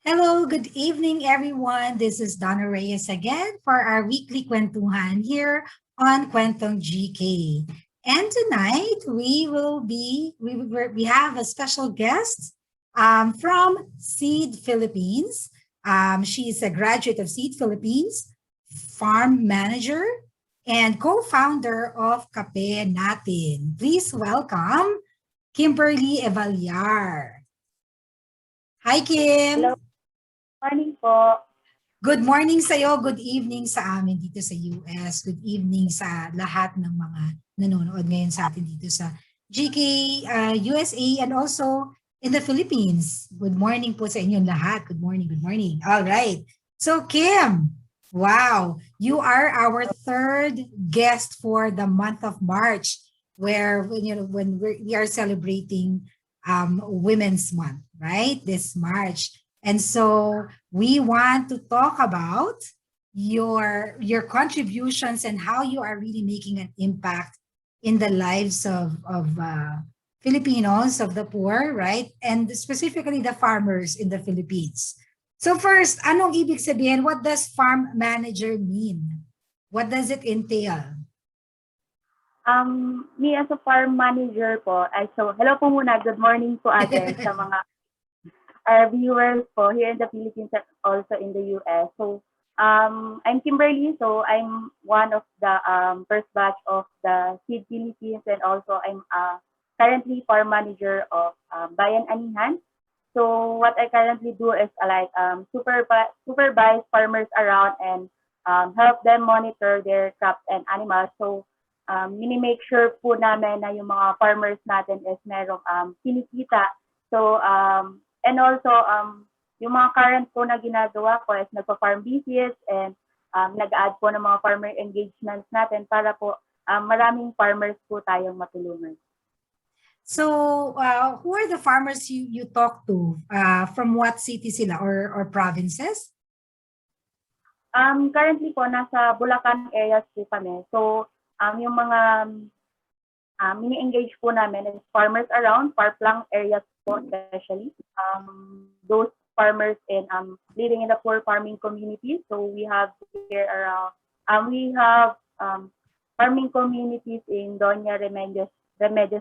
Hello, good evening, everyone. This is Donna Reyes again for our weekly Kwentuhan here on Kwentong GK. And tonight we have a special guest from Seed Philippines. She is a graduate of Seed Philippines, farm manager, and co-founder of Kape Natin. Please welcome Kimberly Evallar. Hi, Hello, Kim. morning po. Good morning sa iyo, good evening sa amin dito sa US, good evening sa lahat ng mga nanonood ngayon sa atin dito sa GK USA and also in the Philippines. Good morning po sa inyong lahat. Good morning, good morning. All right. So Kim, wow, you are our third guest for the month of March where when we are celebrating Women's Month, right? This March. And so we want to talk about your contributions and how you are really making an impact in the lives of Filipinos, of the poor, right? And specifically the farmers in the Philippines. So first, anong ibig sabihin? What does farm manager mean? What does it entail? Me as a farm manager po, hello po muna, good morning po ate sa mga viewers po here in the Philippines and also in the US. So, I'm Kimberly, so I'm one of the first batch of the Seed Philippines and also I'm currently farm manager of Bayan Anihan. So, what I currently do is supervise farmers around and help them monitor their crops and animals. So, mini-make sure po namin na yung mga farmers natin is merong kinikita. So, and also, yung mga current po na ginagawa ko is nagpa-farm visits and nag-add po ng mga farmer engagements natin para po maraming farmers po tayong matulungan. So, who are the farmers you talk to? From what city sila or provinces? Currently po, nasa Bulacan areas po kami. So, yung mga mini-engage po namin is farmers around, Parplang areas po especially. Those farmers in living in the poor farming communities. So we have here around, we have farming communities in Doña Remedios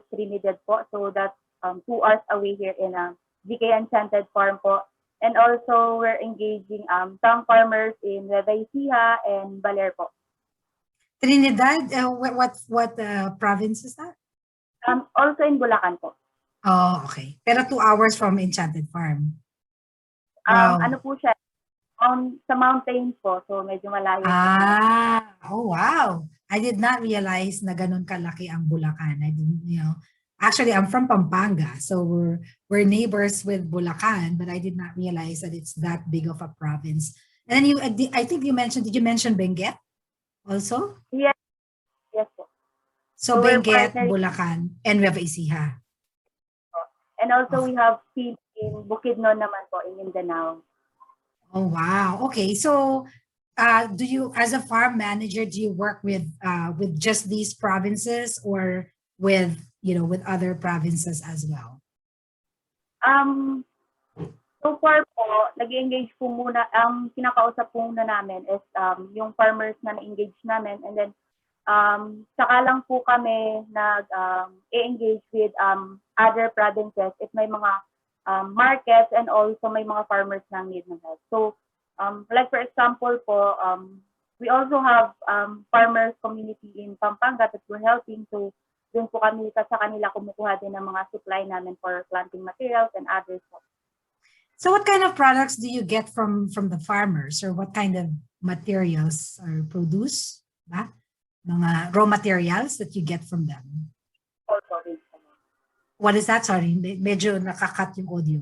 Trinidad po. So that's 2 hours away here in GK Enchanted Farm po. And also we're engaging some farmers in Nueva Ecija and Baler po. Trinidad, what province is that? Also in Bulacan po. Oh, okay. Pero 2 hours from Enchanted Farm. Wow. Ano po siya? Sa mountains po, so medyo malayo. Oh wow. I did not realize na ganun kalaki ang Bulacan. I didn't, actually I'm from Pampanga, so we're neighbors with Bulacan, but I did not realize that it's that big of a province. And then I think did you mention Benguet also? Yes. Yes po. So Benguet, Bulacan, and Nueva Ecija. And also we have seeds in Bukidnon naman po in Mindanao. Oh wow. Okay. So do you, as a farm manager, do you work with just these provinces or with other provinces as well? So far po, nag-engage po muna, kinakausap po muna namin is yung farmers na na-engage namin, and then saka lang po kami nag-engage with other provinces if may mga markets and also may mga farmers na need ng help. So, like for example po, we also have farmers community in Pampanga that we're helping. So, dun po kami sa kanila kumukuha din ng mga supply namin for planting materials and others po. So, what kind of products do you get from the farmers, or what kind of materials or produce? Mga raw materials that you get from them? What is that? Sorry, medyo nakakat yung audio.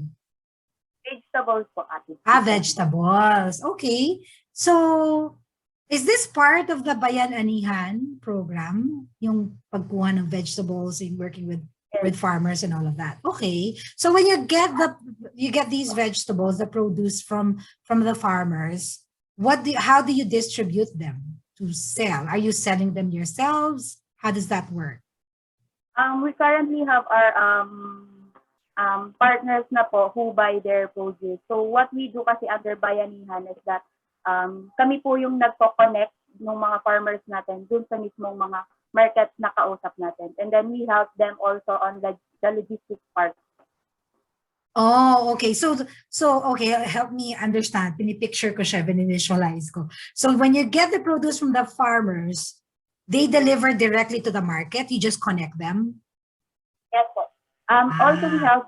Vegetables po, ate. Vegetables. Okay. So, is this part of the Bayan Anihan program? Yung pagkuha ng vegetables and working with farmers and all of that. Okay. So when you get these vegetables, the produce from the farmers, how do you distribute them to sell? Are you selling them yourselves? How does that work? We currently have our partners na po who buy their produce. So what we do kasi under Bayanihan is that kami po yung nagko-connect ng mga farmers natin dun sa mismong mga market na kausap natin. And then we help them also on the logistics part. Oh, okay. So okay, help me understand. Pinipicture ko siya, visualize ko. So when you get the produce from the farmers, they deliver directly to the market. You just connect them. Yes po. Also we help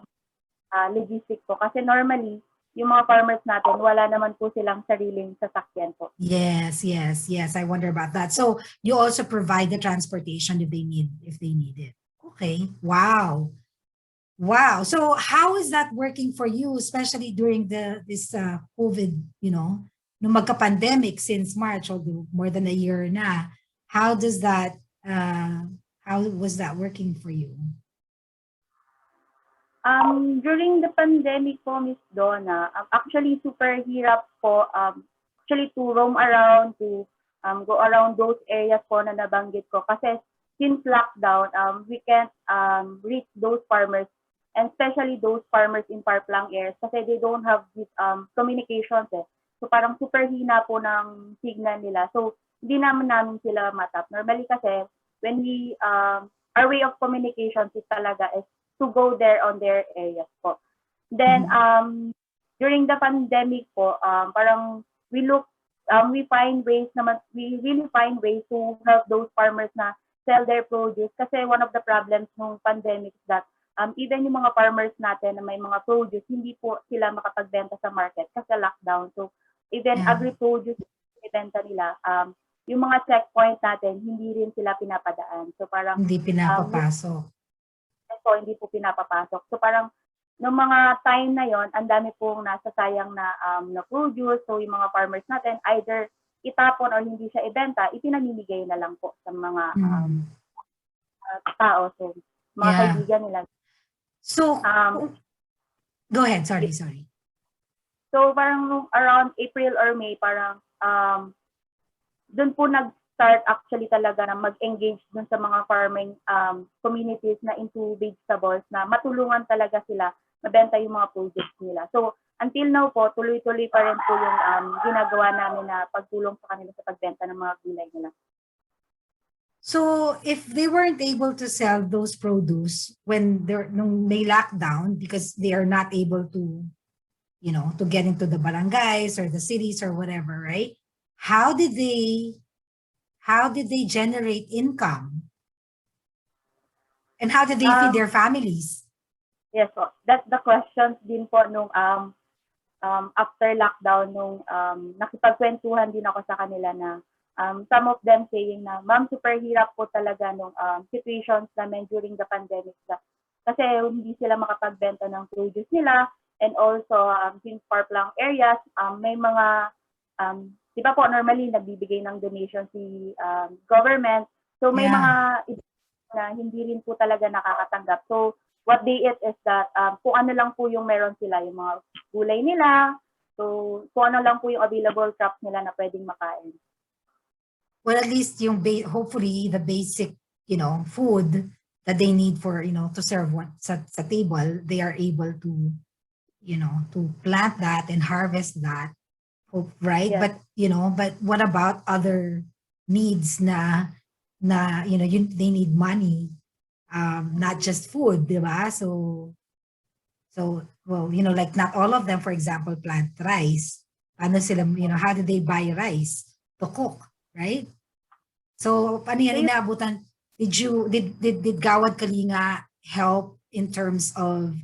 logistics po kasi normally yung mga farmers natin wala naman po silang sariling sasakyan po. Yes. I wonder about that. So you also provide the transportation if they need it. Okay. Wow. So how is that working for you, especially during this COVID, nung magka-pandemic since March, although more than a year na? How was that working for you? During the pandemic po, Miss Donna, actually super hirap po actually to roam around, to go around those areas po na nabanggit ko. Kasi since lockdown, we can't reach those farmers, and especially those farmers in far-flung areas kasi they don't have this communications eh. So parang super hina po ng signal nila. So hindi namin sila matap. Normally kasi when we, our way of communication is talaga is to go there on their areas po. Then during the pandemic po, parang we really find ways to help those farmers na sell their produce kasi one of the problems ng pandemic is that even yung mga farmers natin na may mga produce, hindi po sila makapagbenta sa market kasi lockdown. So even agri-produce ibenta nila, yung mga checkpoint natin, hindi rin sila pinapadaan. So parang hindi pinapapasok. Hindi po pinapapasok. So parang noong mga time na yon, ang dami pong nasasayang na produce. So yung mga farmers natin, either itapon or hindi siya ibenta, ipinamimigay na lang po sa mga tao. So mga kaibigan nila. So, go ahead. Sorry. So parang around April or May, parang doon po nag-start actually talaga na mag-engage dun sa mga farming communities na into vegetables na matulungan talaga sila mabenta yung mga produce nila. So until now po, tuloy-tuloy pa rin po yung ginagawa namin na pagtulong sa kanila sa pagbenta ng mga gulay nila. So if they weren't able to sell those produce nung may lockdown because they are not able to, to get into the barangays or the cities or whatever, right? How did they generate income? And how did they feed their families? Yes po. That's the question din po nung after lockdown, nung nakipagkwentuhan din ako sa kanila na some of them saying na, ma'am, super hirap po talaga nung situations namin during the pandemic. Kasi hindi sila makapagbenta ng produce nila, and also in far-flung areas, may mga, di ba po normally nagbibigay ng donation si government. So may mga na hindi rin po talaga nakakatanggap. So what they eat is that kung ano lang po yung meron sila, yung mga gulay nila, so kung ano lang po yung available crops nila na pwedeng makain. Well, at least yung hopefully the basic, food that they need for, to serve sa table, they are able to, to plant that and harvest that, right? Yes. But what about other needs na they need money, not just food, di ba? So well, like not all of them, for example, plant rice. Ano sila, how do they buy rice to cook, right? So, paano yan inaabutan? Did Gawad Kalinga help in terms of,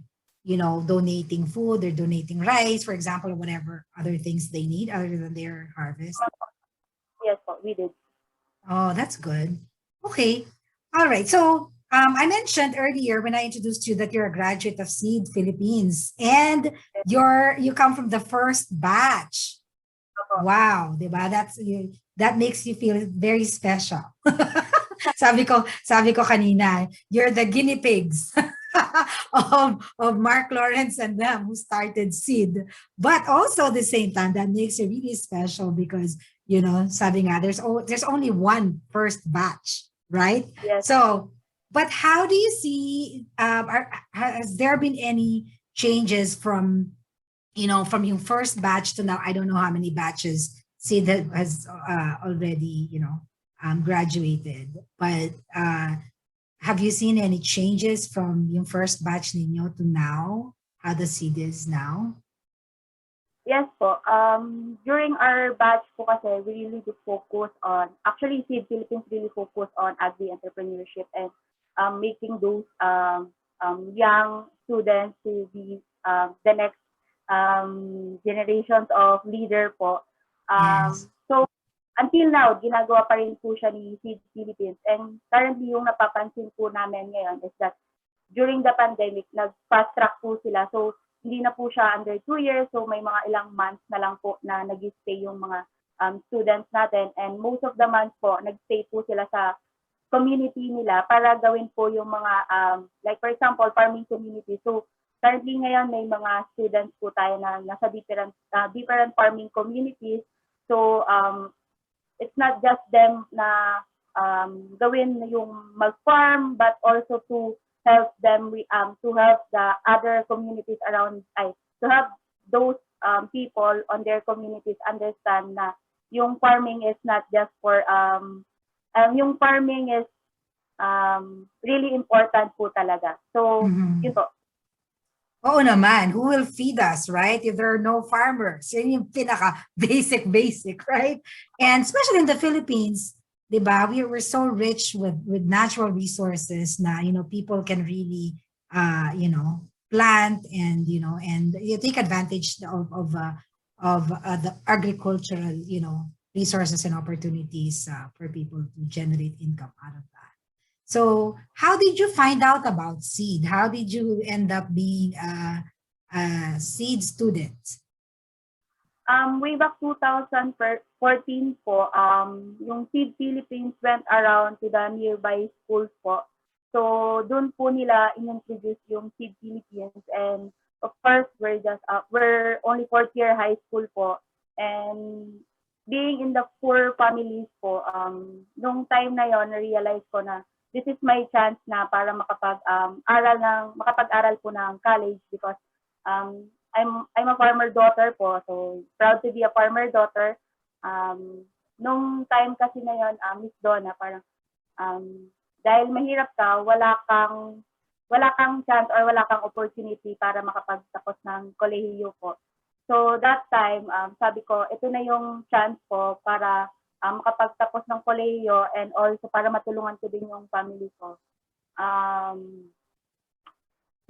donating food or donating rice, for example, or whatever other things they need other than their harvest? Yes, we did. Oh, that's good. Okay. All right. So, I mentioned earlier when I introduced you that you're a graduate of Seed Philippines and you come from the first batch. Wow, diba? That makes you feel very special. sabi ko kanina, you're the guinea pigs of Mark Lawrence and them who started Seed. But also at the same time, that makes you really special because, sabi nga, there's only one first batch, right? Yes. So But how do you see, has there been any changes from, from your first batch to now? I don't know how many batches see that has already, graduated. But have you seen any changes from yung first batch ninyo to now? How the seed is now? Yes po. During our batch po kasi, we really do focus on, actually, Seed Philippines really focus on agri-entrepreneurship and making those young students to be the next generations of leader po. Yes. So, until now, ginagawa pa rin po siya ni Seed Philippines. And currently, yung napapansin po namin ngayon is that during the pandemic, nag-fast track po sila. So, hindi na po siya under 2 years. So, may mga ilang months na lang po na nag-stay yung mga students natin. And most of the months po, nag-stay po sila sa community nila para gawin po yung mga, like for example, farming community. So, currently ngayon, may mga students po tayo na nasa different farming communities. So, it's not just them na gawin yung mag-farm, but also to help them to help the other communities around to help those people on their communities understand na yung farming is not just for yung farming is really important po talaga. So yun po. Oo naman, who will feed us, right? If there are no farmers, yun yung pinaka basic, right? And especially in the Philippines, di ba, we're so rich with natural resources na, people can really, plant and, and you take advantage of the agricultural, resources and opportunities for people to generate income out of that. So how did you find out about seed? How did you end up being a seed student? Way back 2014 po, yung Seed Philippines went around to the nearby schools po. So doon po nila in-introduce yung Seed Philippines, and of course we're only 4th year high school po, and being in the poor families po, nung time na yon na-realize ko na this is my chance na para makapag-aral po ng college, because I'm a farmer daughter po, so proud to be a farmer daughter. Nung time kasi na yon, Miss Donna, parang dahil mahirap ka, wala kang chance or wala kang opportunity para makapagtapos ng kolehiyo po. So that time, sabi ko, ito na yung chance ko para makapagtapos ng kolehiyo, and also para matulungan ko din yung family ko.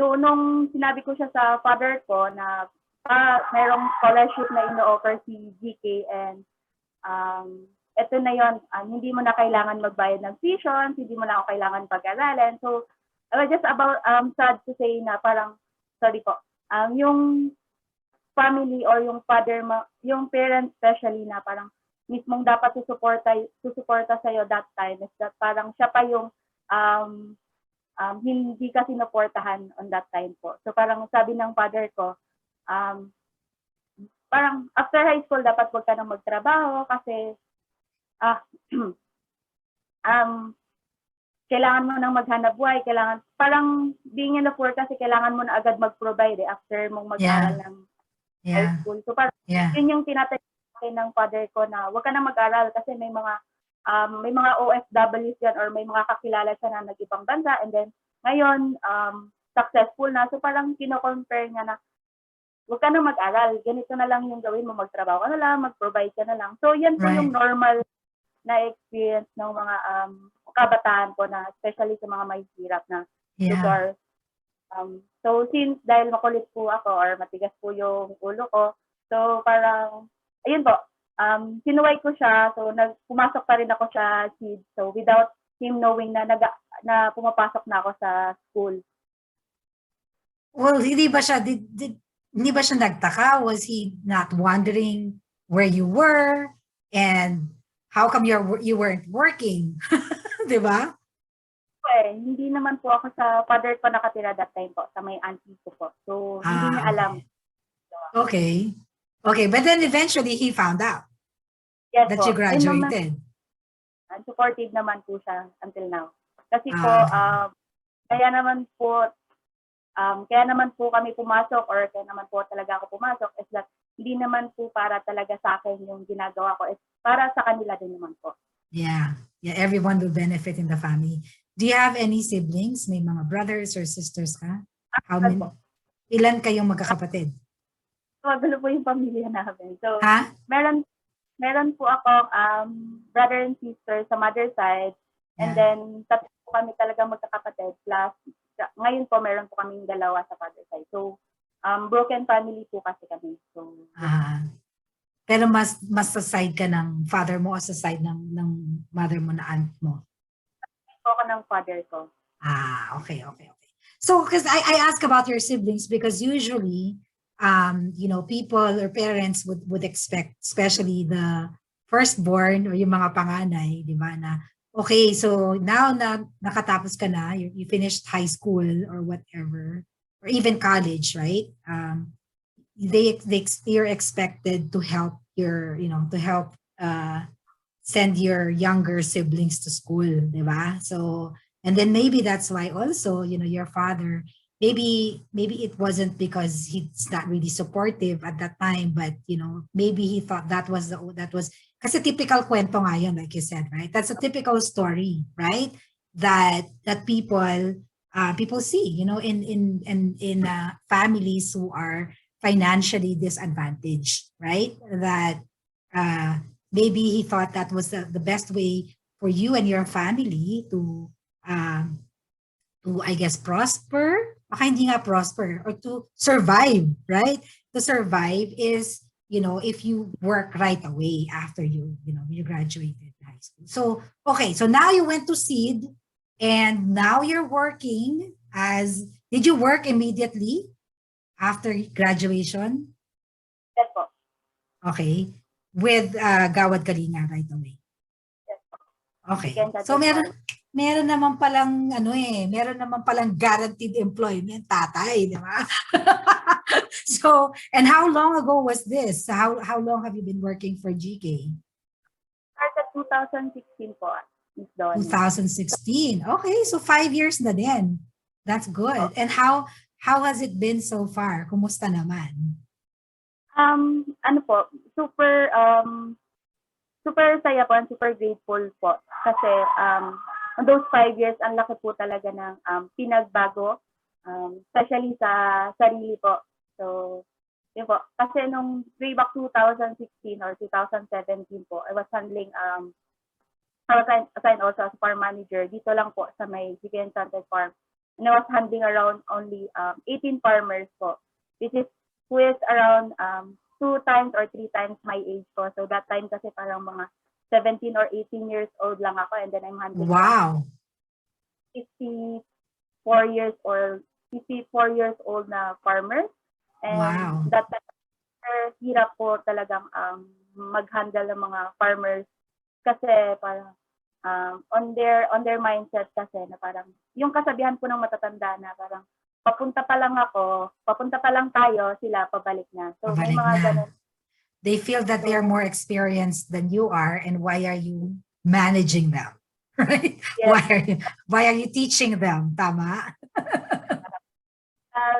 So, nung sinabi ko siya sa father ko na mayroong scholarship na ino-offer si GK, and ito na yon, hindi mo na kailangan magbayad ng tuition, hindi mo na ako kailangan pag-aralin. So, I was just about sad to say na parang, sorry po, yung family or yung father, yung parents especially, na parang mismong dapat susuporta sa'yo that time, is that parang siya pa yung hindi ka sinuportahan on that time po. So parang sabi ng father ko, parang after high school dapat huwag ka nang magtrabaho kasi kailangan mo nang maghanap buhay, parang being in the poor kasi kailangan mo na agad mag-provide after mong mag-aral ng high school. So parang yun yung tinatawag ng father ko na huwag ka na mag-aral kasi may mga OFWs yan or may mga kakilala siya na nag-ibang bansa, and then ngayon successful na. So parang kino-compare niya na huwag ka na mag-aral, ganito na lang yung gawin mo, magtrabaho ka na lang, mag-provide ka na lang. So yan po yung normal na experience ng mga kabataan ko, na especially sa mga may hirap na lugar. So since dahil makulit po ako or matigas po yung ulo ko, so parang ayun po, sinuway ko siya, so pumasok pa rin ako sa seed. So without him knowing na pumapasok na ako sa school. Well, hindi ba siya nagtaka? Was he not wondering where you were and how come you weren't working? Di ba? Hindi naman po ako sa father ko nakatira that time po, sa may auntie ko po. So hindi niya alam. Okay. Okay, but then eventually he found out that you graduated. And supportive naman po siya until now. Kasi po, kaya naman po kami pumasok or kaya naman po talaga ako pumasok is that hindi naman po para talaga sa akin yung ginagawa ko, is para sa kanila din naman po. Yeah. Yeah, everyone will benefit in the family. Do you have any siblings? May mga brothers or sisters ka? How many? Ilan kayong magkakapatid? Magulo po yung pamilya namin. So, Ha? meron po ako brother and sister sa mother side, and then tatlo po kami talaga magkakapatid, plus ngayon po meron po kaming dalawa sa father side. So, broken family po kasi kami. So, pero mas sa side ka ng father mo o sa side ng mother mo na aunt mo? Ako ng father ko. Okay. So, because I ask about your siblings because usually, people or parents would expect, especially the firstborn or yung mga panganay, di ba, na okay, so now na nakatapos ka na, you finished high school or whatever, or even college, right? You're expected to help send your younger siblings to school, di ba? So, and then maybe that's why also, your father, maybe it wasn't because he's not really supportive at that time, but, maybe he thought that was kasi typical kwento nga yun, like you said, right? That's a typical story, right? That people see, in families who are financially disadvantaged, right? That maybe he thought that was the best way for you and your family to I guess prosper. Baka hindi nga prosper, or to survive, right? To survive is, if you work right away after you graduated high school. So, okay, so now you went to SEED and now you're working did you work immediately after graduation? Yes po. Okay. With Gawad Kalinga right away? Yes po. Okay. So meron naman palang guaranteed employment, tatay, di ba? So, and how long ago was this? How long have you been working for GK? Started 2016 po, Ms. Donna. 2016. Okay, so 5 years na din. That's good. And how has it been so far? Kumusta naman? Super saya po and super grateful po. Kasi on those 5 years, ang laki po talaga ng pinagbago, especially sa sarili po. So, yun po. Kasi nung way back 2016 or 2017 po, I was handling, I was assigned also as farm manager dito lang po sa may Chicken Enchanted Farm. And I was handling around only 18 farmers po, which is who is around 2 times or 3 times my age po. So that time kasi parang mga 17 or 18 years old lang ako, and then I'm handling 54 years old na farmers. And that time, hirap po talagang mag-handle ng mga farmers kasi parang on their mindset kasi na parang yung kasabihan po ng matatanda na parang papunta pa lang tayo, sila pabalik na. So may mga ganun. They feel that they're more experienced than you are, and why are you managing them? Right? Yes. Why are you teaching them? Tama?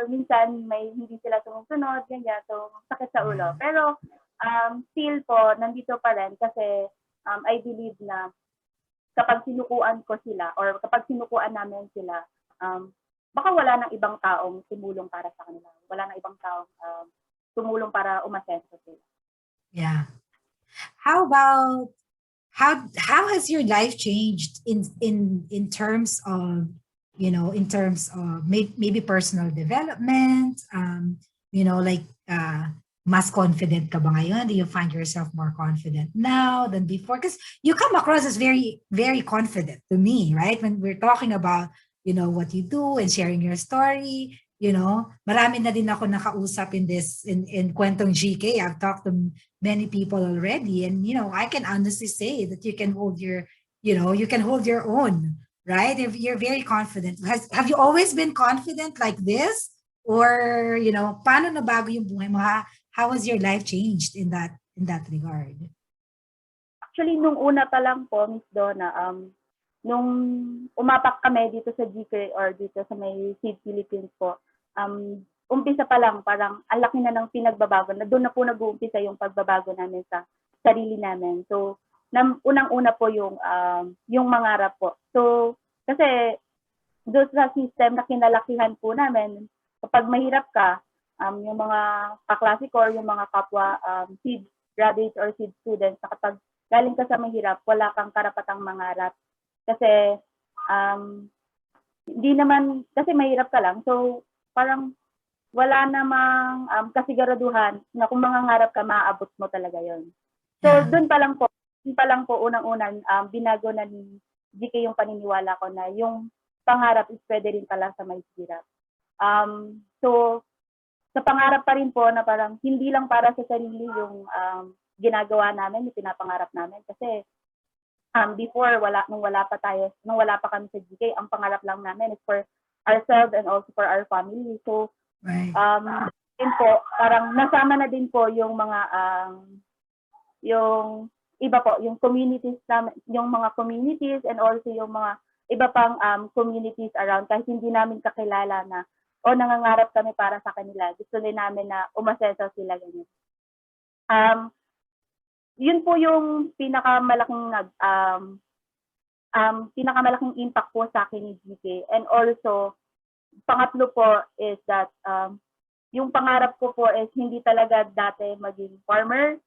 Minsan may hindi sila sumusunod, ganyan. So sakit sa ulo. Pero still po, nandito pa rin kasi I believe na kapag sinukuan ko sila or kapag sinukuan namin sila, baka wala nang ibang taong tumulong para sa kanila. Wala nang ibang taong tumulong para umasenso sila. Yeah. How about how has your life changed in terms of maybe personal development, like mas confident ka ba ngayon? Do you find yourself more confident now than before? Because you come across as very, very confident to me, right? When we're talking about, what you do and sharing your story, marami na din ako nakausap in Kwentong GK. I've talked to many people already, and, I can honestly say that you can hold your own, right? If you're very confident. Have you always been confident like this? Or, paano nabago yung buhay mo? How has your life changed in that regard? Actually, nung una pa lang po, Ms. Donna, nung umapak kami dito sa GK or dito sa may Seed Philippines po, umpisa pa lang parang ang laki na ng pinagbabago na doon na po nag-uumpisa yung pagbabago namin sa sarili namin. So, unang-una po yung mangarap po. So, kasi doon sa system na kinalakihan po namin, kapag mahirap ka, yung mga kaklase ko or yung mga kapwa seed graduates or seed students, na kapag galing ka sa mahirap, wala kang karapatang mangarap. Kasi, hindi naman, kasi mahirap ka lang. So, parang wala namang kasiguraduhan na kung mangangarap ka, maaabot mo talaga yon. So, doon pa lang po unang-unang binago na ni GK yung paniniwala ko na yung pangarap is pwede rin pala sa may hirap. So, sa pangarap pa rin po na parang hindi lang para sa sarili yung ginagawa namin, yung pinapangarap namin. Kasi before, nung wala pa kami sa GK, ang pangarap lang namin is for ourselves and also for our family. So, din po, parang nasama na din po yung mga, yung iba po, yung communities namin, yung mga communities and also yung mga iba pang communities around kahit hindi namin kakilala na nangangarap kami para sa kanila. Gusto din namin na umasenso sila ganyan. Yun po yung pinakamalaking impact po sa akin ni GK. And also, pangatlo po is that yung pangarap ko po is hindi talaga dati maging farmer.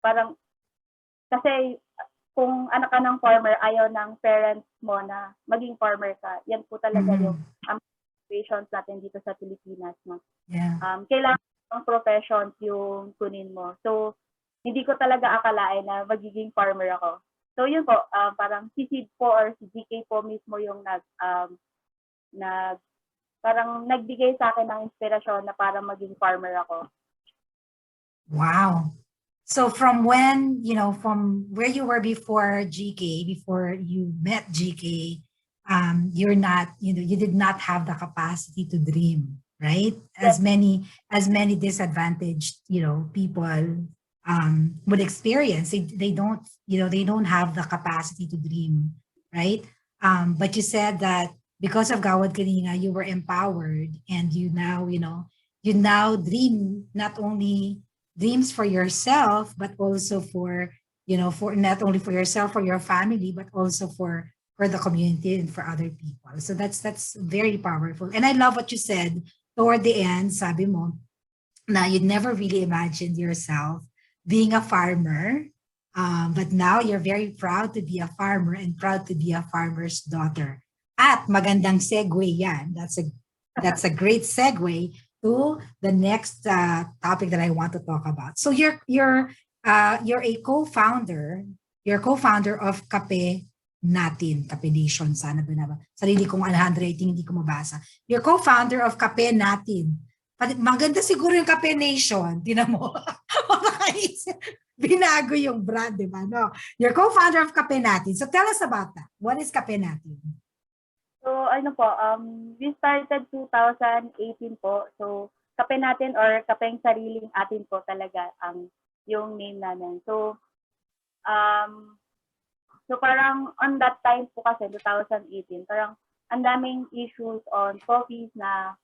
Parang, kasi kung anak ka ng farmer, ayaw ng parents mo na maging farmer ka. Yan po talaga yung situations natin dito sa Pilipinas. No? Yeah. Kailangan ng professions yung kunin mo. So, hindi ko talaga akalain na magiging farmer ako. So, yun po, parang si Sid po or si GK po mismo yung parang nagbigay sa akin ng inspirasyon na para maging farmer ako. Wow. So from when, from where you were before GK, before you met GK, you're not, you did not have the capacity to dream, right? As many disadvantaged, people would experience. They don't, they don't have the capacity to dream, right? But you said that because of Gawad Kalinga, you were empowered and you now, you now dream not only dreams for yourself, but also for, for not only for yourself, for your family, but also for the community and for other people. So that's very powerful. And I love what you said toward the end, sabi mo, na you'd never really imagined yourself being a farmer, but now you're very proud to be a farmer and proud to be a farmer's daughter. At magandang segue yan. That's a great segue to the next topic that I want to talk about. So you're a co-founder. You're co-founder of Kape Natin, Kape Nation. Sana ba na ba? Sarili kong handwriting, hindi ko mabasa. You're co-founder of Kape Natin. Maganda siguro yung Kape Nation. Tinan mo. Binago yung brand, di ba? No? You're co-founder of Kape Natin. So tell us about that. What is Kape Natin? So, we started 2018 po. So, Kape Natin or Kapeng Sariling Atin po talaga yung name namin. So, parang on that time po kasi, 2018, parang ang daming issues on coffees na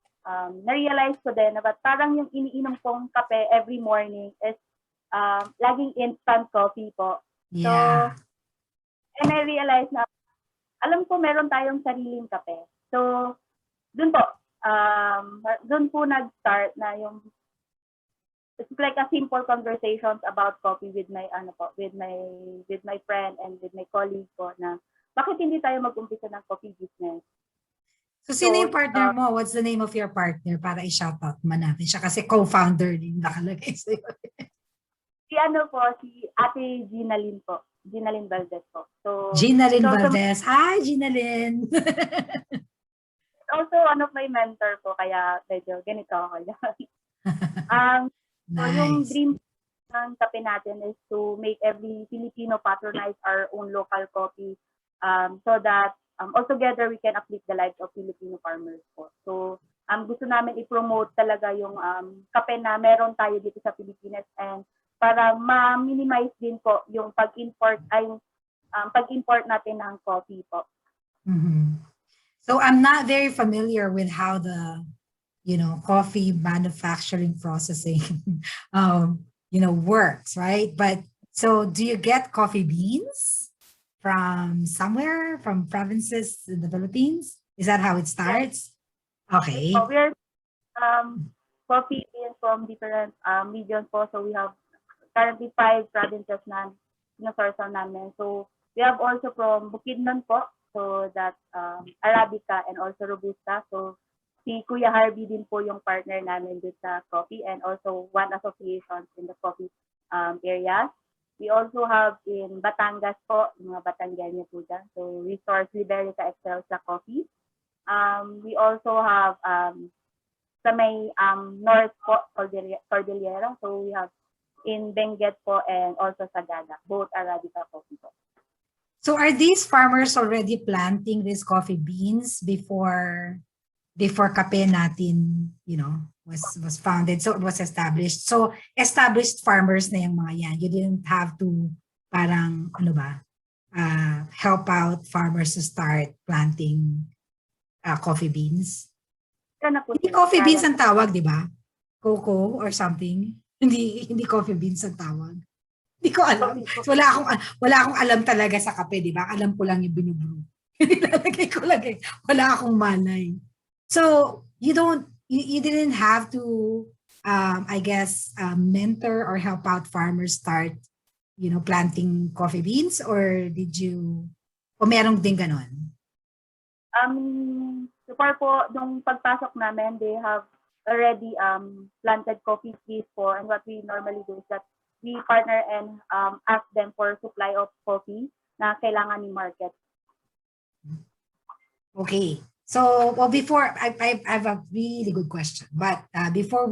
na-realize ko din na parang yung iniinom kong kape every morning is laging instant coffee po. Yeah. So, and I realized na alam ko meron tayong sariling kape. So, dun po nag-start na yung, it's like a simple conversations about coffee with my friend and with my colleague ko na bakit hindi tayo mag-umpisa ng coffee business. So, sino yung partner mo? What's the name of your partner para i-shoutout mo natin siya? Kasi co-founder din nakalagay sa'yo. Si Ate Ginalyn po. Ginalyn Valdez po. So, Ginalyn Valdez. Hi, Ginalyn! Also, one of my mentor po, kaya medyo ganito ako. Nice. So, yung dream ng Kape Natin is to make every Filipino patronize our own local coffee so that all together we can uplift the lives of Filipino farmers po. So, gusto namin i-promote talaga yung kape na meron tayo dito sa Pilipinas and para ma-minimize din po yung pag-import natin ng coffee po. Mhm. So I'm not very familiar with how the, coffee manufacturing processing, works, right? But so do you get coffee beans from somewhere, from provinces in the Philippines? Is that how it Yes, starts? yes po. Okay. We're coffee beans from different regions po. So we have currently 5 provinces na sinusource namin. So we have also from Bukidnon po. So that Arabica and also Robusta. So si Kuya Harvey din po yung partner namin dito sa coffee and also one association in the coffee area. We also have in Batangas po, yung mga Batangueño po dyan. So we source Liberica Excelsa coffee. We also have sa may north po, Cordillera. So we have in Benguet po and also Sagada, both Arabica coffee po. So are these farmers already planting these coffee beans before kape natin, was founded, so it was established. So established farmers na yung mga yan. You didn't have to parang help out farmers to start planting coffee beans. Kaya na po Hindi sila. coffee beans Kaya ang tawag, di ba? Cocoa or something. Hindi coffee beans ang tawag. Hindi ko alam. coffee po. So, wala akong alam talaga sa kape, di ba? Alam ko lang yung binubrew. Nilalagay ko lang eh. Wala akong malay. So, you didn't have to, I guess, mentor or help out farmers start, planting coffee beans, or o merong din ganon? So far po, nung pagpasok namin, they have already planted coffee trees po. And what we normally do is that we partner and ask them for supply of coffee na kailangan ni market. Okay. So, well, before I have a really good question, but before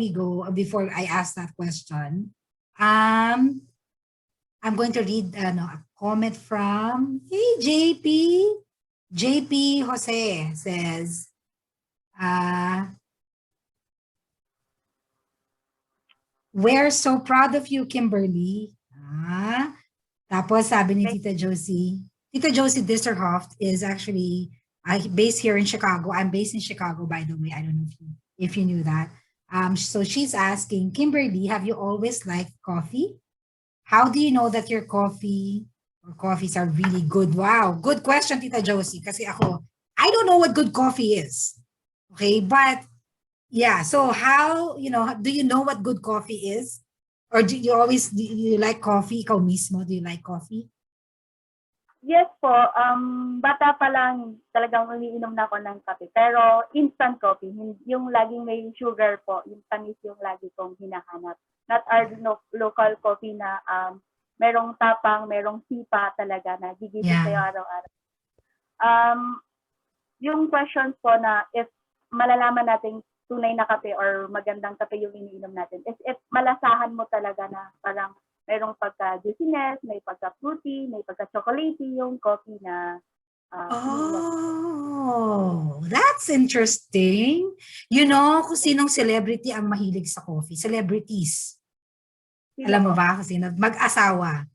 I ask that question, I'm going to read a comment from JP. JP Jose says, we're so proud of you, Kimberly. Tapos sabi ni Tita Josie Disserhoff is actually based here in Chicago. I'm based in Chicago, by the way. I don't know if you knew that. So she's asking, Kimberly, have you always liked coffee? How do you know that your coffee or coffees are really good? Wow, good question, Tita Josie. Kasi ako, I don't know what good coffee is. Okay, but yeah, so how, do you know what good coffee is? Or do you like coffee? Ikaw mismo, do you like coffee? Yes po, bata pa lang talagang umiinom na ako ng kape. Pero instant coffee, yung laging may sugar po, yung tamis yung lagi kong hinahanap. Not our local coffee na merong tapang, merong sipa talaga na gigising sa'yo araw-araw. Yung questions po na if malalaman natin tunay na kape or magandang kape yung iniinom natin is if malasahan mo talaga na parang merong pagka-juiciness, may pagka-fruity, may pagka-chocolatey yung coffee na that's interesting. Kung sinong celebrity ang mahilig sa coffee? Celebrities. Alam mo ba kung sino? Mag-asawa.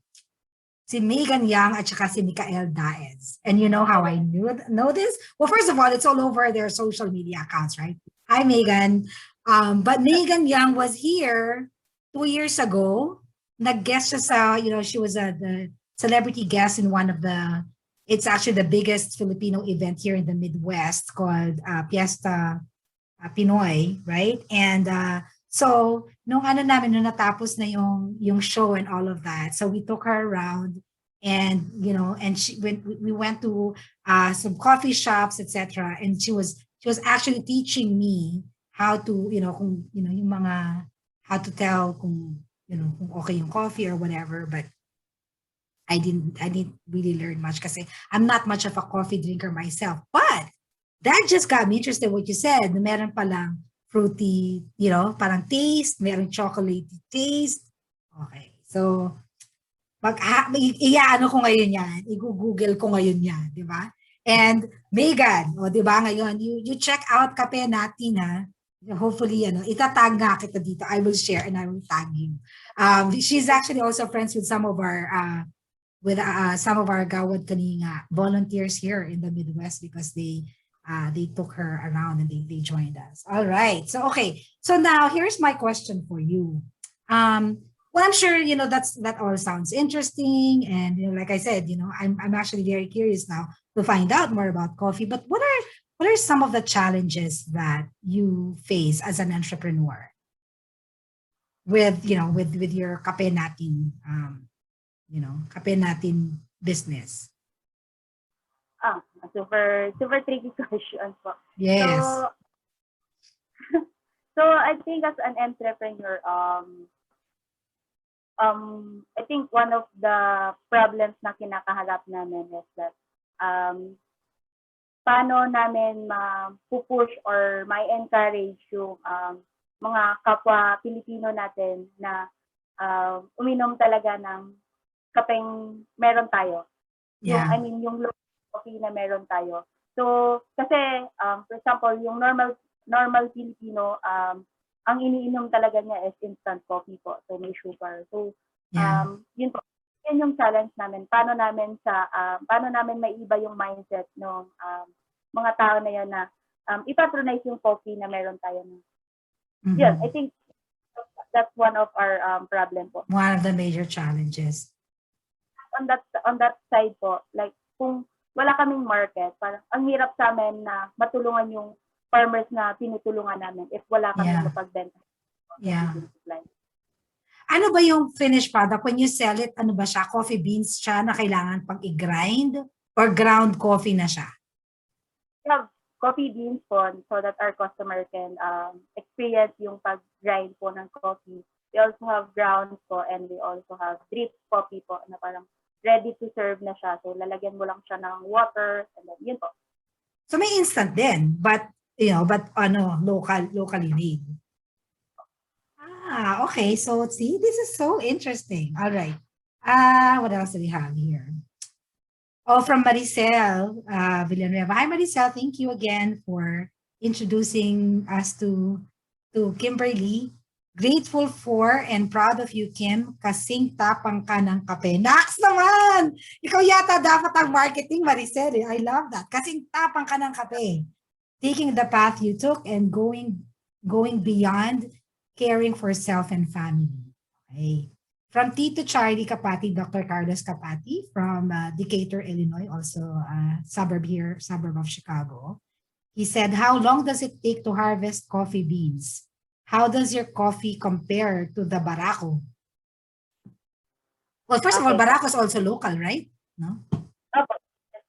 Si Megan Young at saka si Mikael Daez. And you know how I know this? Well, first of all, it's all over their social media accounts, right? Hi, Megan. But Megan Young was here 2 years ago. Nag-guest siya sa, she was the celebrity guest in one of it's actually the biggest Filipino event here in the Midwest called Fiesta Pinoy, right? And so, nung natapos na yung show and all of that, so we took her around and, and we went to some coffee shops, etc. And she was actually teaching me how to, yung mga, how to tell kung okay yung coffee or whatever, but I didn't really learn much kasi I'm not much of a coffee drinker myself. But that just got me interested what you said. Meron palang fruity, parang taste, meron chocolatey taste. Okay. So, iaano ko ngayon yan. I-google ko ngayon yan, di ba? And Megan, di ba ngayon, you check out kape natin ha. Hopefully, itatag nga kita dito. I will share and I will tag you. She's actually also friends with some of our some of our Gawad Kaninga volunteers here in the Midwest because they took her around and they joined us. All right. So, okay. So now here's my question for you. Well, I'm sure, that all sounds interesting. And, like I said, I'm actually very curious now to find out more about coffee, but what are some of the challenges that you face as an entrepreneur with, with your kape natin, kape natin business? Super, super tricky question po. Yes. So I think as an entrepreneur, I think one of the problems na kinakaharap namin is that paano namin ma-push or ma-encourage yung mga kapwa Pilipino natin na uminom talaga ng kapeng meron tayo. Yeah. Yung local coffee na meron tayo. So, kasi, for example, yung normal Filipino, ang iniinom talaga niya is instant coffee po. So, may sugar. So, yun po. Yun yung challenge namin. Paano namin maiba yung mindset ng mga tao na yun na ipatronize yung coffee na meron tayo. Mm-hmm. Yun, I think that's one of our problem po. One of the major challenges. On that side po, like kung wala kaming market, parang ang hirap sa amin na matulungan yung farmers na tinutulungan namin if wala kaming mapagbenta. Yeah. Ano ba yung finished product? When you sell it, ano ba siya? Coffee beans siya na kailangan pang i-grind or ground coffee na siya? We have coffee beans po so that our customer can experience yung pag-grind po ng coffee. We also have grounds po and we also have drip coffee po na parang ready to serve na siya. So lalagyan mo lang siya ng water and then yun po. So may instant din, but locally made. Okay. So see, this is so interesting. All right. What else do we have here? Oh, from Maricel Villanueva. Hi, Maricel. Thank you again for introducing us to Kimberly. Grateful for and proud of you, Kim. Kasing tapang ka ng kape. Naks naman! Ikaw yata dapat ang marketing, Maricel. I love that. Kasing tapang ka ng kape. Taking the path you took and going beyond caring for self and family. Okay. From Tito Charlie Kapati, Dr. Carlos Kapati from Decatur, Illinois, also a suburb of Chicago. He said, how long does it take to harvest coffee beans? How does your coffee compare to the Barako? Well, first of all, Barako is also local, right? No?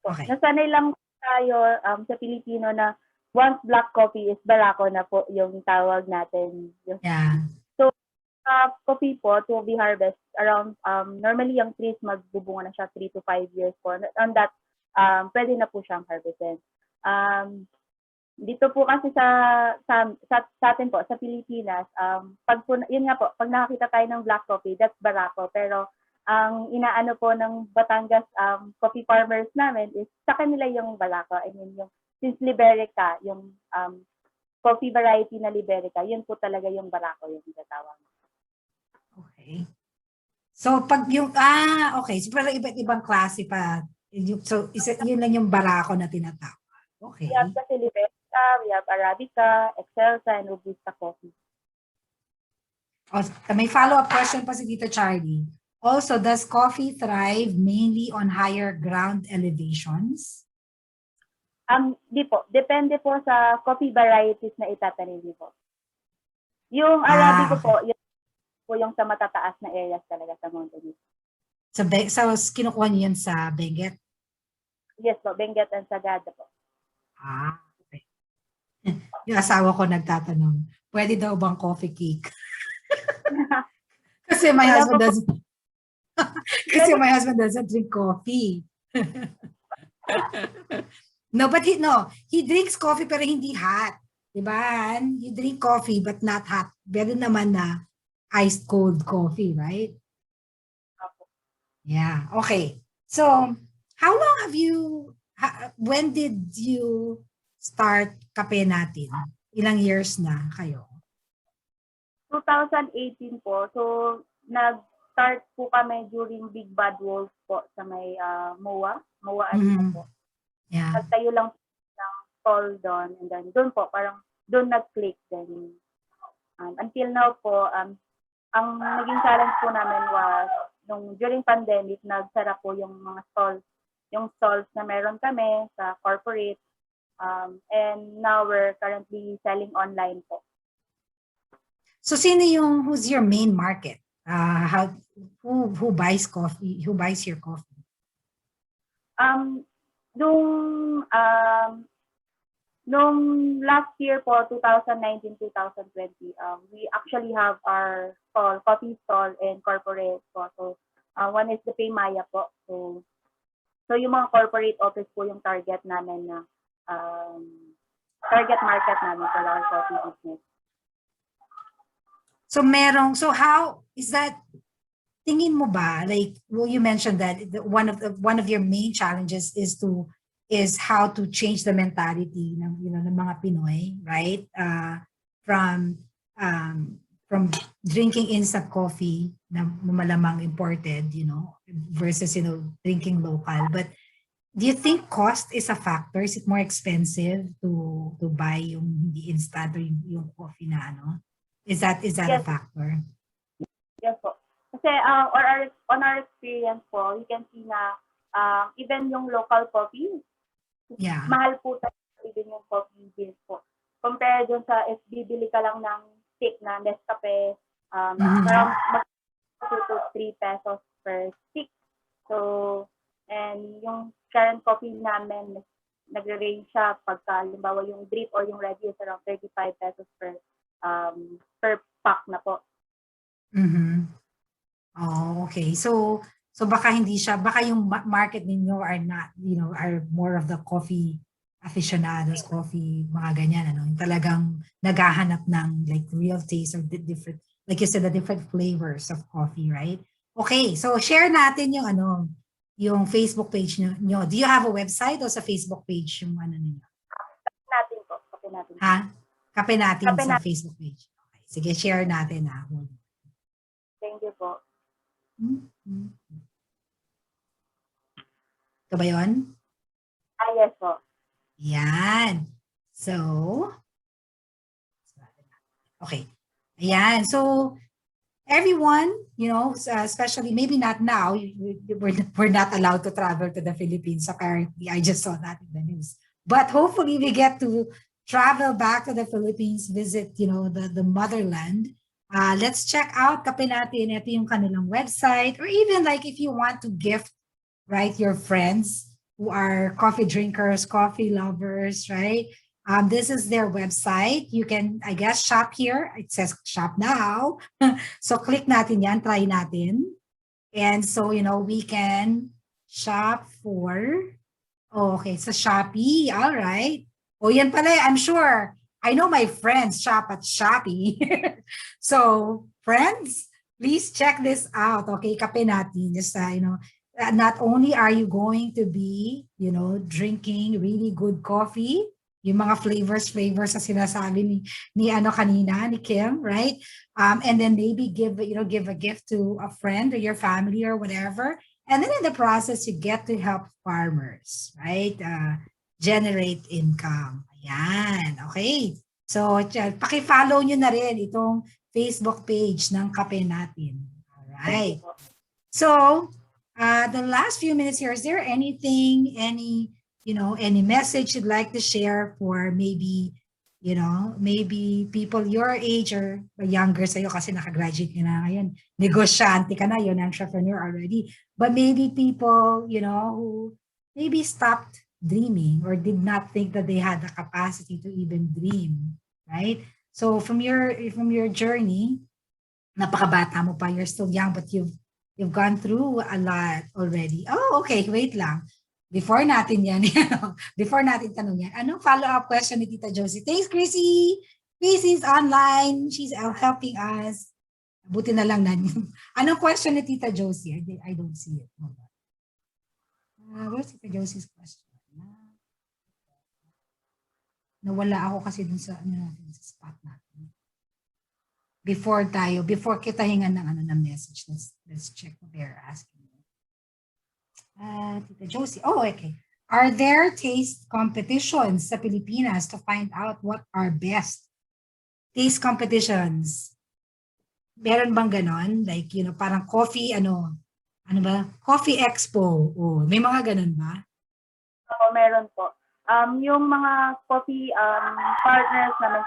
Okay. Nasanay lang tayo sa Pilipino na once black coffee is Barako na po yung tawag natin. Yeah. So, coffee po to be harvest around, normally yung trees magbubunga na siya 3 to 5 years po. On that, pwede na po siyang harvestin. Dito po kasi sa atin po, sa Pilipinas, yun nga po, pag nakakita tayo ng black coffee, that's Barako. Pero ang inaano po ng Batangas coffee farmers namin is sa kanila yung Barako. I mean, yung since Liberica, yung coffee variety na Liberica, yun po talaga yung Barako yung tinatawag. Okay. So pag yung, okay. So pero iba't ibang klase pa. So yun lang yung Barako na tinatawag. Okay. We have kasi Liberica, we have Arabica, Excelsa, and Robusta coffee. May follow-up question pa si Tito Charlie. Also, does coffee thrive mainly on higher ground elevations? Di po. Depende po sa coffee varieties na itatanim niyo po. Yung Arabica po, yun po yung sa matataas na areas talaga sa mountain. So kinukuha niyo yan sa Benguet? Yes po, Benguet and Sagada po. Okay. Yung asawa ko nagtatanong, pwede daw bang coffee cake? Kasi my husband doesn't drink coffee. No, but he drinks coffee pero hindi hot. Diba? You drink coffee but not hot. Meron naman na iced cold coffee, right? Yeah. Okay. So, how long when did you start kape natin? Ilang years na kayo? 2018 po. So, nag-start po kami during Big Bad Wolf po sa may MOA Arena Mhm. po. Yeah. Nagtayo lang po ng stall doon, and then doon po, parang doon nag-click. Then, until now po, ang naging challenge po namin was, during pandemic, nagsara po yung mga stalls, yung stalls na meron kami sa corporate, and now we're currently selling online po. So who's your main market? Who buys coffee? Who buys your coffee? Nung last year po, 2019-2020, we actually have our coffee stall and corporate po. So, one is the Paymaya po. So yung mga corporate office po yung target namin na target market namin for our coffee business. So how is that? Tingin mo ba, like, well, you mentioned that one of your main challenges is how to change the mentality ng ng mga Pinoy, right? From drinking instant coffee na malamang imported, versus drinking local. But do you think cost is a factor? Is it more expensive to buy yung hindi instant or yung coffee na ano? Is that Yes. a factor? Yes po. Kasi on our experience po, you can see na even yung local coffee, Yeah. mahal po talaga din yung coffee beans po. Compare dun sa if bibili ka lang ng stick na Nescafe, around 2 to 3 pesos per stick. So, and yung current coffee namin, nagre-range siya pagka, halimbawa yung drip or yung ready is around 35 pesos per pack na po. Mm-hmm. Oh, okay. So baka yung market ninyo are not, are more of the coffee aficionados, coffee, mga ganyan, yung talagang naghahanap ng like real taste or the different, like you said, the different flavors of coffee, right? Okay, so share natin yung Facebook page nyo. Do you have a website o sa Facebook page yung ninyo? Kape natin. Ha? Kape natin Kape sa natin. Facebook page. Okay, sige, share natin ha. Thank you po. Ito ba yun? Yes po. Yan. So, okay. Ayan. So, everyone, especially maybe not now, we're not allowed to travel to the Philippines. Apparently, I just saw that in the news. But hopefully, we get to travel back to the Philippines, visit, the motherland. Let's check out Kape Natin. Ito yung kanilang website. Or even like if you want to gift, right, your friends who are coffee drinkers, coffee lovers, right? This is their website. You can, I guess, shop here. It says shop now. So click natin yan, try natin. And so, we can shop for, okay, so Shopee, all right. Oh, yan pala, I'm sure. I know my friends shop at Shopee. So, friends, please check this out. Okay, Kape Natin. Just, not only are you going to be, drinking really good coffee, yung mga flavors na sinasabi ni kanina, ni Kim, right? And then maybe give a gift to a friend or your family or whatever. And then in the process, you get to help farmers, right? Generate income. Ayan, okay. So, paki-follow nyo na rin itong Facebook page ng Kape Natin. All right. So, the last few minutes here, is there anything, any message you'd like to share for maybe people your age or younger sa'yo kasi nakagraduate ka na ngayon. Negosyante ka na, you're an entrepreneur already. But maybe people, who maybe stopped dreaming or did not think that they had the capacity to even dream, right? So from your journey, napakabata mo pa, you're still young, but you've gone through a lot already. Oh, okay, wait lang. Before natin yan, before natin tanong yan, anong follow-up question ni Tita Josie? Thanks, Chrissy. Chrissy's online. She's helping us. Buti na lang na. Anong question ni Tita Josie? I don't see it. Where's Tita Josie's question? Nawala ako kasi dun sa, sa spot natin. before kita hingan ng ano ng message, let's check what they're asking. Tita Josie. Oh, okay. Are there taste competitions sa Pilipinas to find out what are best? Taste competitions. Meron bang ganon? Like, parang coffee, ano ba? Coffee Expo. Oh, may mga ganon ba? Oo, meron po. Yung mga coffee partners namin,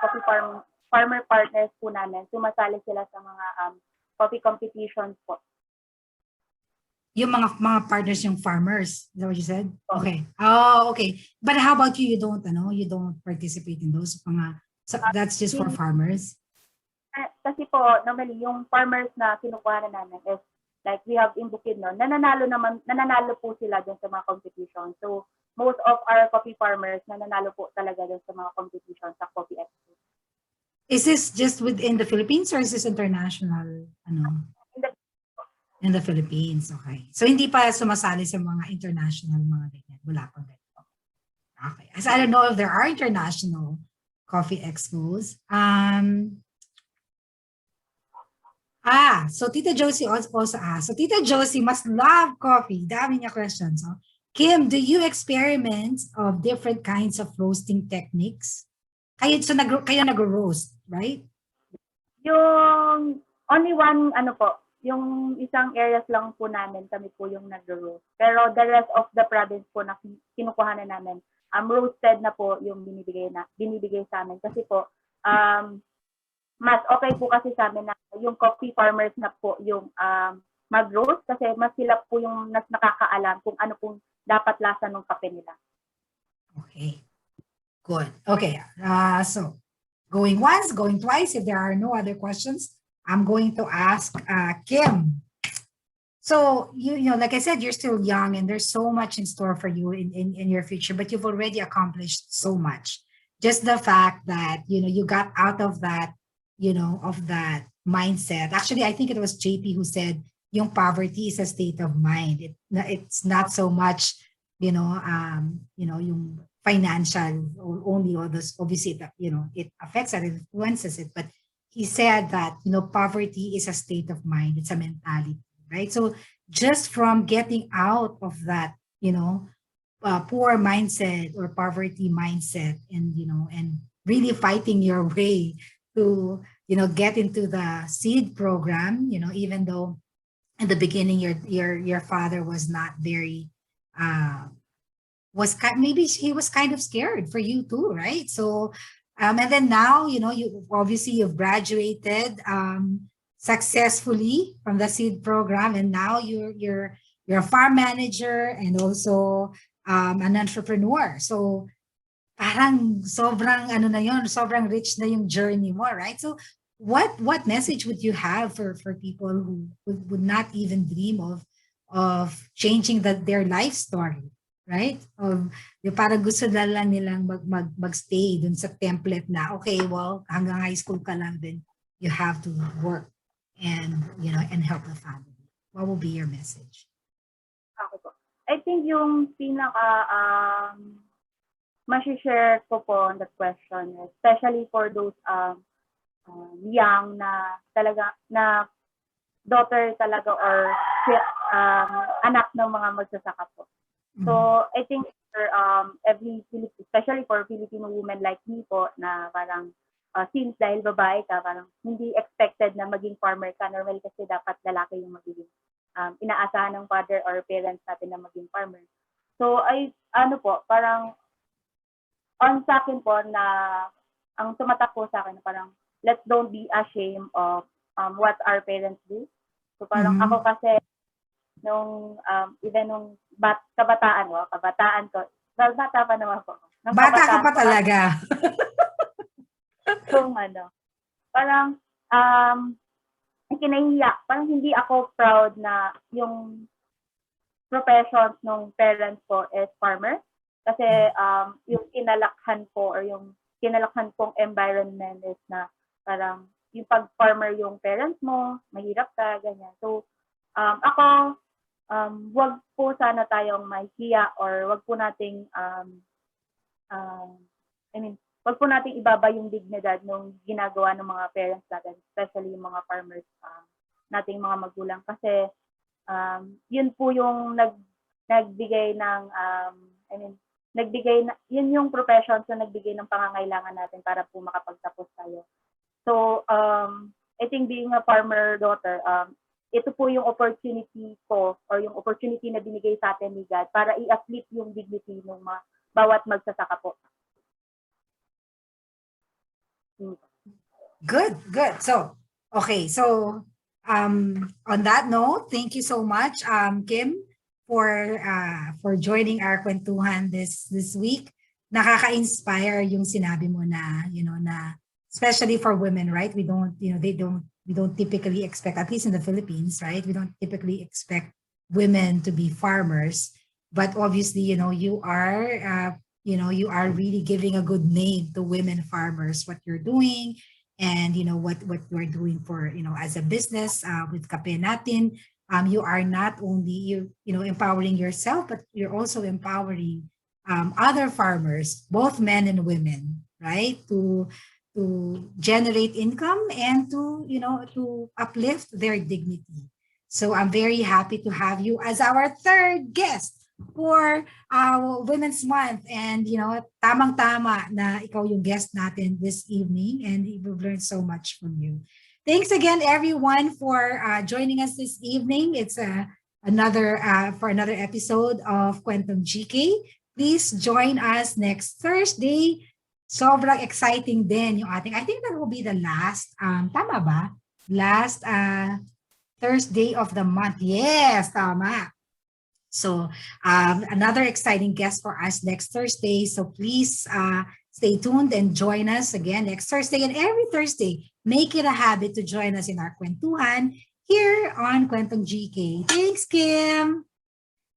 farmer partners po namin, sumasali sila sa mga coffee competitions po. Yung mga partners yung farmers. Is that what you said? Okay. Oh, okay. But how about you? You don't participate in those that's just for farmers? Kasi po, normally, yung farmers na kinukuha na namin is like we have in Bukidnon, nananalo po sila dun sa mga competition. So, most of our coffee farmers nananalo po talaga dun sa mga competition sa Coffee Expo. Is this just within the Philippines or is this international? In the Philippines, okay. So hindi pa sumasali sa mga international mga ganyan. Wala pang ganito. Okay. As I don't know if there are international coffee expos. So Tita Josie also asked. So Tita Josie must love coffee. Dami niya questions. Oh. Kim, do you experiment of different kinds of roasting techniques? Kayo nag-roast, right? Yung only one, yung isang areas lang po namin, kami po yung nag-roast. Pero the rest of the province po na kinukuha na namin, roasted na po yung binibigay sa amin. Kasi po, mas okay po kasi sa amin na yung coffee farmers na po yung mag-roast kasi mas sila po yung nakakaalam kung ano pong dapat lasa ng kape nila. Okay. Good. Okay. So going once, going twice, if there are no other questions, I'm going to ask Kim. So, like I said, you're still young and there's so much in store for you in your future, but you've already accomplished so much. Just the fact that, you got out of that, of that mindset. Actually, I think it was JP who said, yung poverty is a state of mind. It's not so much, yung financial only, or this, obviously, that, it affects it, it influences it, but he said that, poverty is a state of mind. It's a mentality, right? So just from getting out of that, poor mindset or poverty mindset and, and really fighting your way to, get into the seed program, even though in the beginning, your father was not very, maybe he was kind of scared for you too, right? So, and then now, you've graduated successfully from the seed program, and now you're a farm manager and also an entrepreneur. So parang sobrang sobrang rich na yung journey mo, right? So what message would you have for people who would not even dream of changing their life story? Right? Yung parang gusto na lang nilang magstay dun sa template na, okay, well, hanggang high school ka lang, then you have to work and, and help the family. What will be your message? Okay po. I think yung ma-share ko po on that question, especially for those young na talaga, na daughter talaga or anak ng mga magsasaka po. So, I think for especially for Filipino women like me po, na parang since dahil babae ka, parang hindi expected na maging farmer ka. Normal kasi dapat lalaki yung magiging inaasahan ng father or parents natin na maging farmer. So, parang on sa akin po na ang tumatak po sa akin, parang let's don't be ashamed of what our parents do. So, parang ako kasi, even nung kabataan ko, bata pa naman po. Bata ka pa talaga. Kung parang kinahiya, parang hindi ako proud na yung profession ng parents ko is farmer. Kasi yung kinalakhan ko or yung kinalakhan kong environment is na parang yung pag-farmer yung parents mo, mahirap ka, ganyan. So, ako, wag po sana tayong mahihiya or wag po nating wag po nating ibaba yung dignidad ng ginagawa ng mga parents natin, especially yung mga farmers, nating mga magulang. Kasi yun po yung nagbigay ng, yun yung profession na nagbigay ng pangangailangan natin para po makapagtapos tayo. So, I think being a farmer daughter, ito po yung opportunity ko or yung opportunity na binigay sa atin ni God para i-uplift yung dignity ng bawat magsasaka po. Good. So, okay. So, on that note, thank you so much, Kim, for joining our kwentuhan this week. Nakaka-inspire yung sinabi mo na, na especially for women, right? We don't typically expect, at least in the Philippines, right? We don't typically expect women to be farmers, but obviously, you are really giving a good name to women farmers, what you're doing, and what you're doing for, as a business with Kape Natin. You are not only empowering yourself, but you're also empowering other farmers, both men and women, right? To generate income and to uplift their dignity. So I'm very happy to have you as our third guest for Women's Month. And, tamang-tama na ikaw yung guest natin this evening, and we've learned so much from you. Thanks again, everyone, for joining us this evening. It's another episode of Kwentong GK. Please join us next Thursday. Sobrang exciting din yung ating, I think that will be the last, tama ba? Last Thursday of the month. Yes, tama. So another exciting guest for us next Thursday. So please stay tuned and join us again next Thursday. And every Thursday, make it a habit to join us in our kwentuhan here on Kwentong GK. Thanks, Kim.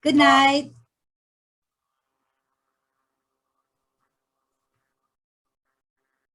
Good night.